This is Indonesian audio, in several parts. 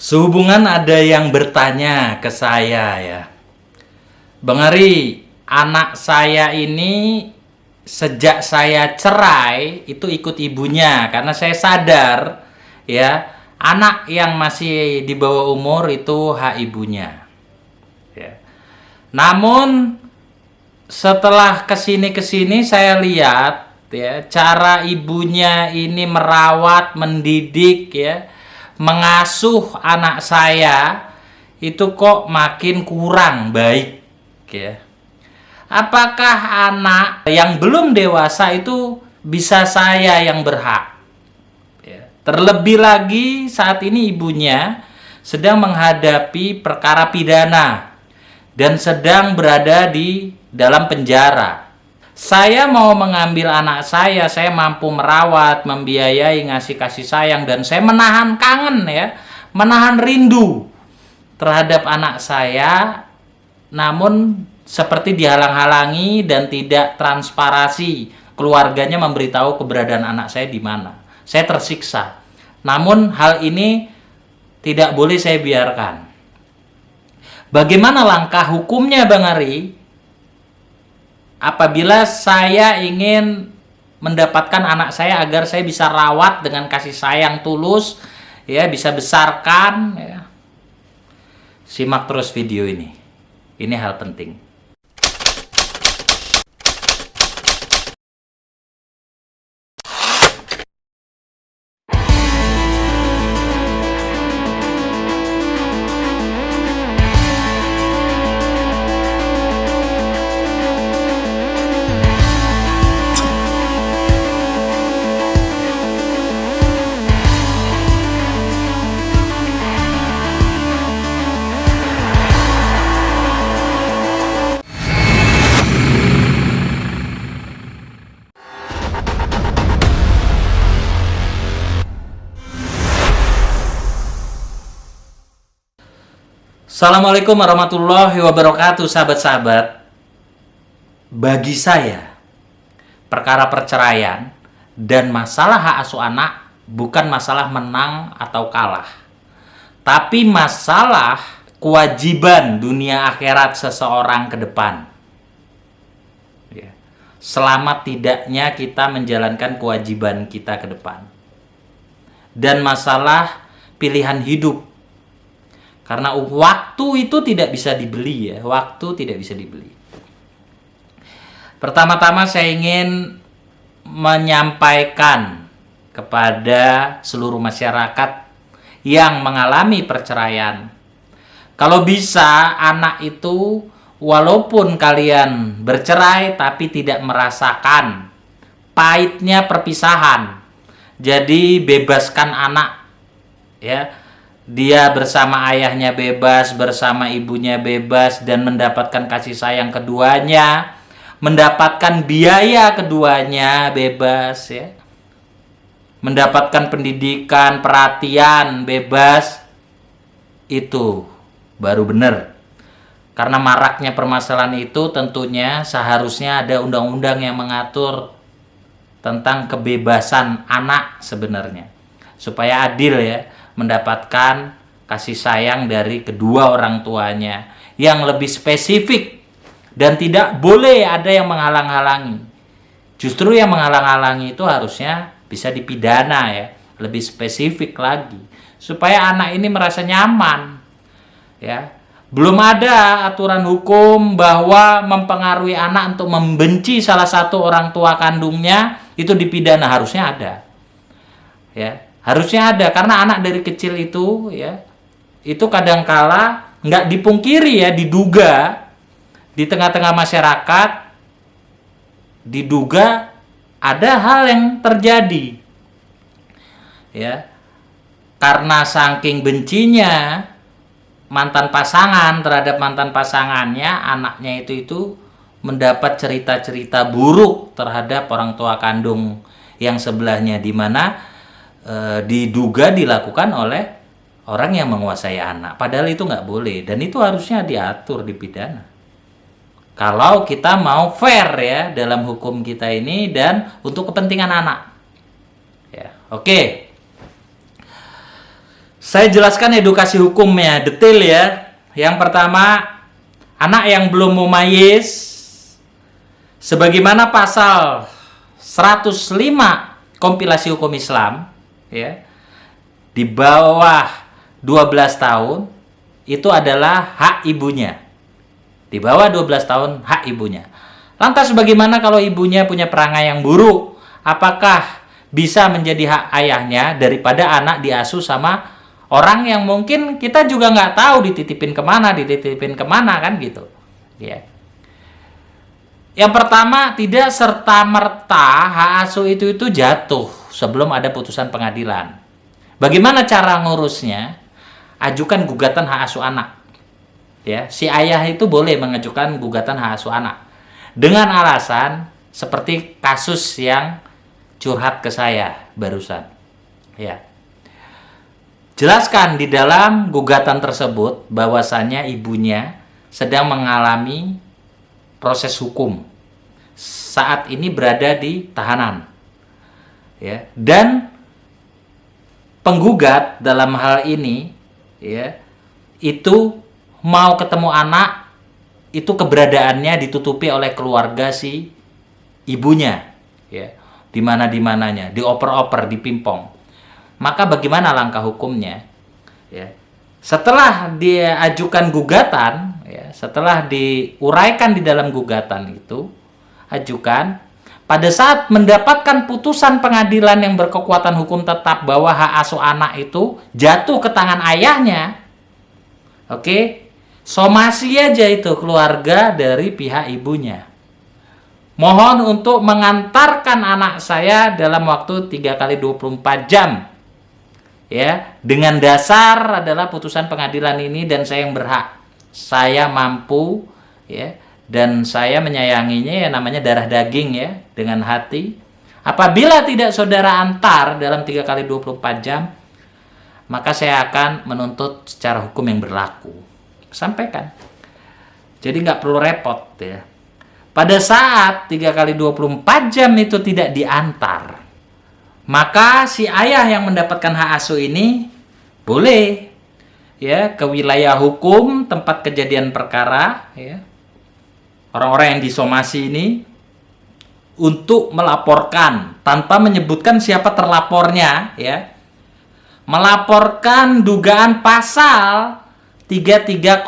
Sehubungan ada yang bertanya ke saya ya, Bang Ari, anak saya ini sejak saya cerai itu ikut ibunya karena saya sadar ya, anak yang masih di bawah umur itu hak ibunya. Ya. Namun setelah kesini saya lihat ya, cara ibunya ini merawat, mendidik ya, mengasuh anak saya itu kok makin kurang baik ya. Apakah anak yang belum dewasa itu bisa saya yang berhak ya? Terlebih lagi saat ini ibunya sedang menghadapi perkara pidana dan sedang berada di dalam penjara. Saya mau mengambil anak saya mampu merawat, membiayai, ngasih kasih sayang, dan saya menahan kangen ya, menahan rindu terhadap anak saya, namun seperti dihalang-halangi dan tidak transparasi keluarganya memberitahu keberadaan anak saya di mana. Saya tersiksa. Namun hal ini tidak boleh saya biarkan. Bagaimana langkah hukumnya, Bang Ari? Apabila saya ingin mendapatkan anak saya agar saya bisa rawat dengan kasih sayang tulus, ya, bisa besarkan, ya. Simak terus video ini. Ini hal penting. Assalamualaikum warahmatullahi wabarakatuh, sahabat-sahabat. Bagi saya, perkara perceraian dan masalah hak asuh anak bukan masalah menang atau kalah, tapi masalah kewajiban dunia akhirat seseorang ke depan. Ya. Selamat tidaknya kita menjalankan kewajiban kita ke depan. Dan masalah pilihan hidup. Karena waktu itu tidak bisa dibeli ya, waktu tidak bisa dibeli. Pertama-tama saya ingin menyampaikan kepada seluruh masyarakat yang mengalami perceraian. Kalau bisa anak itu walaupun kalian bercerai tapi tidak merasakan pahitnya perpisahan. Jadi bebaskan anak ya. Dia bersama ayahnya bebas, bersama ibunya bebas, dan mendapatkan kasih sayang keduanya, mendapatkan biaya keduanya bebas ya, mendapatkan pendidikan, perhatian bebas. Itu baru benar. Karena maraknya permasalahan itu tentunya seharusnya ada undang-undang yang mengatur tentang kebebasan anak sebenarnya, supaya adil ya, mendapatkan kasih sayang dari kedua orang tuanya yang lebih spesifik, dan tidak boleh ada yang menghalang-halangi. Justru yang menghalang-halangi itu harusnya bisa dipidana ya, lebih spesifik lagi supaya anak ini merasa nyaman ya. Belum ada aturan hukum bahwa mempengaruhi anak untuk membenci salah satu orang tua kandungnya itu dipidana, harusnya ada ya. Harusnya ada, karena anak dari kecil itu ya, itu kadangkala nggak dipungkiri ya, diduga di tengah-tengah masyarakat, diduga ada hal yang terjadi ya, karena saking bencinya mantan pasangan terhadap mantan pasangannya, anaknya itu mendapat cerita-cerita buruk terhadap orang tua kandung yang sebelahnya, di mana diduga dilakukan oleh orang yang menguasai anak. Padahal itu nggak boleh, dan itu harusnya diatur di pidana. Kalau kita mau fair ya dalam hukum kita ini dan untuk kepentingan anak. Ya, oke. Saya jelaskan edukasi hukumnya detail ya. Yang pertama, anak yang belum mumayyiz sebagaimana pasal 105 kompilasi hukum Islam ya, di bawah 12 tahun itu adalah hak ibunya. Di bawah 12 tahun hak ibunya. Lantas bagaimana kalau ibunya punya perangai yang buruk? Apakah bisa menjadi hak ayahnya daripada anak diasuh sama orang yang mungkin kita juga nggak tahu dititipin kemana kan gitu. Ya. Yang pertama, tidak serta-merta hak asuh itu jatuh sebelum ada putusan pengadilan. Bagaimana cara ngurusnya? Ajukan gugatan hak asuh anak. Ya, si ayah itu boleh mengajukan gugatan hak asuh anak dengan alasan seperti kasus yang curhat ke saya barusan. Ya. Jelaskan di dalam gugatan tersebut bahwasannya ibunya sedang mengalami proses hukum. Saat ini berada di tahanan. Ya, dan penggugat dalam hal ini ya, itu mau ketemu anak, itu keberadaannya ditutupi oleh keluarga si ibunya, ya, di mananya, dioper-oper, dipimpong. Maka bagaimana langkah hukumnya? Ya, setelah dia ajukan gugatan, ya, setelah diuraikan di dalam gugatan itu, ajukan. Pada saat mendapatkan putusan pengadilan yang berkekuatan hukum tetap bahwa hak asuh anak itu jatuh ke tangan ayahnya, oke? Somasi aja itu keluarga dari pihak ibunya. Mohon untuk mengantarkan anak saya dalam waktu 3 kali 24 jam. Ya, dengan dasar adalah putusan pengadilan ini dan saya yang berhak. Saya mampu ya, dan saya menyayanginya, ya namanya darah daging ya, dengan hati. Apabila tidak saudara antar dalam 3 kali 24 jam, maka saya akan menuntut secara hukum yang berlaku. Sampaikan. Jadi nggak perlu repot ya. Pada saat 3 kali 24 jam itu tidak diantar, maka si ayah yang mendapatkan hak asuh ini boleh ya ke wilayah hukum tempat kejadian perkara ya. Orang-orang yang disomasi ini untuk melaporkan tanpa menyebutkan siapa terlapornya ya. Melaporkan dugaan pasal 330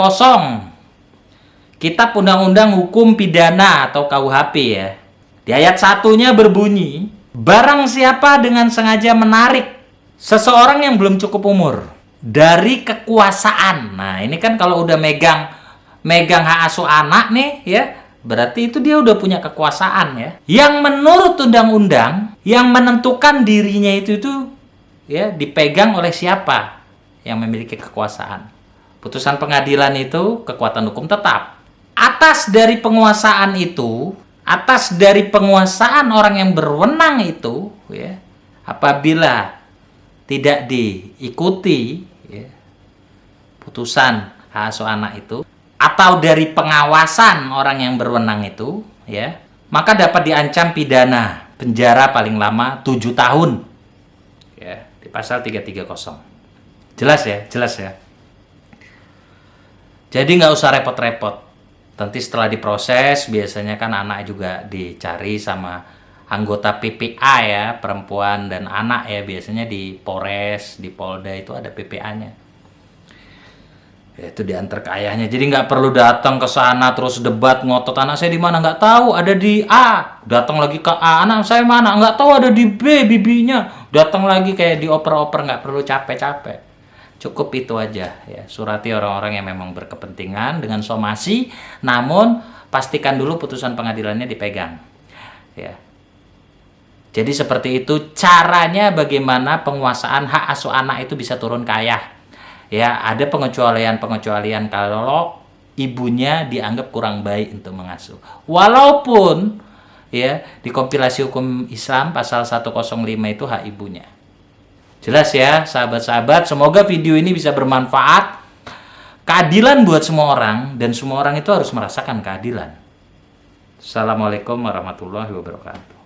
Kitab Undang-Undang Hukum Pidana atau KUHP ya. Di ayat 1-nya berbunyi, barang siapa dengan sengaja menarik seseorang yang belum cukup umur dari kekuasaan. Nah, ini kan kalau udah megang hak asuh anak nih ya, berarti itu dia udah punya kekuasaan ya. Yang menurut undang-undang yang menentukan dirinya itu ya dipegang oleh siapa yang memiliki kekuasaan. Putusan pengadilan itu kekuatan hukum tetap. Atas dari penguasaan itu, atas dari penguasaan orang yang berwenang itu, ya, apabila tidak diikuti ya, putusan hak asuh anak itu, atau dari pengawasan orang yang berwenang itu, ya, maka dapat diancam pidana penjara paling lama 7 tahun. Ya, di pasal 330. Jelas ya? Jelas ya? Jadi nggak usah repot-repot. Nanti setelah diproses, biasanya kan anak juga dicari sama anggota PPA ya, perempuan dan anak ya. Biasanya di Polres, di Polda itu ada PPA-nya. Ya, itu diantar ke ayahnya. Jadi nggak perlu datang ke sana terus debat ngotot, anak saya di mana, nggak tahu, ada di A. Datang lagi ke A, anak saya mana, nggak tahu, ada di B bibinya. Datang lagi kayak dioper-oper, nggak perlu capek-capek. Cukup itu aja ya, surati orang-orang yang memang berkepentingan dengan somasi, namun pastikan dulu putusan pengadilannya dipegang. Ya. Jadi seperti itu caranya bagaimana penguasaan hak asuh anak itu bisa turun ke ayah. Ya, ada pengecualian kalau ibunya dianggap kurang baik untuk mengasuh. Walaupun ya di kompilasi hukum Islam pasal 105 itu hak ibunya. Jelas ya, sahabat-sahabat, semoga video ini bisa bermanfaat. Keadilan buat semua orang, dan semua orang itu harus merasakan keadilan. Assalamualaikum warahmatullahi wabarakatuh.